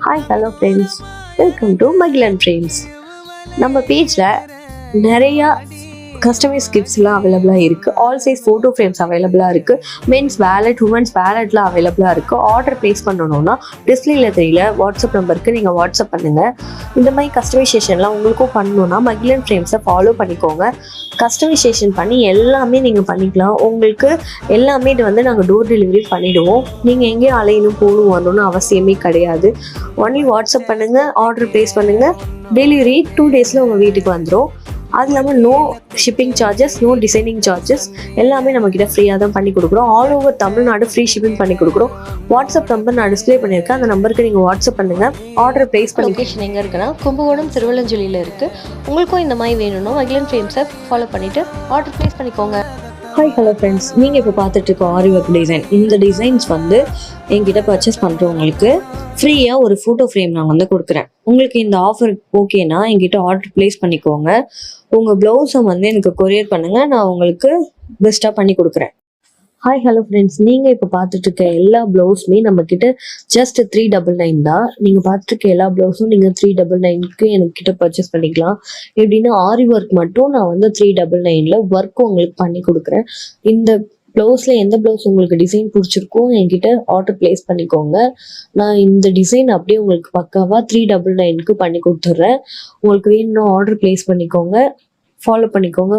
Hi hello friends, welcome to Magizhan frames. நம்ம பேஜில் நிறையா கஸ்டமைஸ் கிஃப்ட்ஸ்லாம் அவைலபிளாக இருக்குது. ஆல் சைஸ் ஃபோட்டோ ஃப்ரேம்ஸ் அவைலபிளாக இருக்குது. மென்ஸ் வேலட், உமன்ஸ் வேலட்லாம் அவைலபிளாக இருக்குது. ஆர்டர் ப்ளேஸ் பண்ணணுன்னா டிஸ்பிளேல தெரியல வாட்ஸ்அப் நம்பருக்கு நீங்கள் வாட்ஸ்அப் பண்ணுங்கள். இந்த மாதிரி கஸ்டமைசேஷன்லாம் உங்களுக்கும் பண்ணணுன்னா மகிழன் ஃப்ரேம்ஸை ஃபாலோ பண்ணிக்கோங்க. கஸ்டமைசேஷன் பண்ணி எல்லாமே நீங்கள் பண்ணிக்கலாம். உங்களுக்கு எல்லாமே இது வந்து நாங்கள் டோர் டெலிவரி பண்ணிவிடுவோம். நீங்கள் எங்கேயும் அலையணும் போகணும் வரணும்னு அவசியமே கிடையாது. ஒன்லி வாட்ஸ்அப் பண்ணுங்கள், ஆர்டர் ப்ளேஸ் பண்ணுங்கள், டெலிவரி 2 டேஸில் உங்கள் வீட்டுக்கு வந்துடும். அது இல்லாமல் no shipping charges, no designing charges, எல்லாமே நம்மக்கிட்ட ஃப்ரீயாக தான் பண்ணி கொடுக்குறோம். All over Tamil Nadu free shipping பண்ணி கொடுக்குறோம். வாட்ஸ்அப் நம்பர் நான் டிஸ்பிளே பண்ணியிருக்கேன், அந்த நம்பருக்கு நீங்கள் வாட்ஸ்அப் பண்ணுங்கள். ஆர்டர் ப்ளேஸ் பண்ணி லொக்கேஷன் எங்கே இருக்குன்னா கும்பகோணம் திருவள்ளஞ்சொலியில் இருக்குது. உங்களுக்கும் இந்த மாதிரி வேணும்னா மகிழன் ஃப்ரேம்ஸை ஃபாலோ பண்ணிவிட்டு ஆர்டர் ப்ளேஸ் பண்ணிக்கோங்க. ஹாய் ஹலோ ஃப்ரெண்ட்ஸ், நீங்கள் இப்போ பார்த்துட்டு இருக்க ஆரி ஒர்க் டிசைன். இந்த டிசைன்ஸ் வந்து என்கிட்ட பர்ச்சேஸ் பண்ணுறவங்களுக்கு ஃப்ரீயாக ஒரு ஃபோட்டோ ஃப்ரேம் நான் வந்து கொடுக்குறேன். உங்களுக்கு இந்த ஆஃபர் ஓகேனா என்கிட்ட ஆர்டர் ப்ளேஸ் பண்ணிக்கோங்க. உங்கள் ப்ளவுஸை வந்து எனக்கு கொரியர் பண்ணுங்கள், நான் உங்களுக்கு பெஸ்ட்டாக பண்ணி கொடுக்குறேன். ஹாய் ஹலோ ஃப்ரெண்ட்ஸ், நீங்கள் இப்போ பார்த்துட்டு இருக்க எல்லா ப்ளவுஸுமே நம்மக்கிட்ட ஜஸ்ட் 399 தான். நீங்கள் பார்த்துட்டு இருக்க எல்லா ப்ளவுஸும் நீங்கள் 399க்கு என்கிட்ட பர்ச்சேஸ் பண்ணிக்கலாம். எப்படின்னா ஆரி ஒர்க் மட்டும் நான் வந்து 399ல் ஒர்க் உங்களுக்கு பண்ணி கொடுக்குறேன். இந்த ப்ளவுஸில் எந்த ப்ளவுஸ் உங்களுக்கு டிசைன் பிடிச்சிருக்கோ என்கிட்ட ஆர்டர் ப்ளேஸ் பண்ணிக்கோங்க. நான் இந்த டிசைன் அப்படியே உங்களுக்கு பக்காவாக 399க்கு பண்ணி கொடுத்துட்றேன். உங்களுக்கு வேணும்னா ஆர்டர் ப்ளேஸ் பண்ணிக்கோங்க, ஃபாலோ பண்ணிக்கோங்க.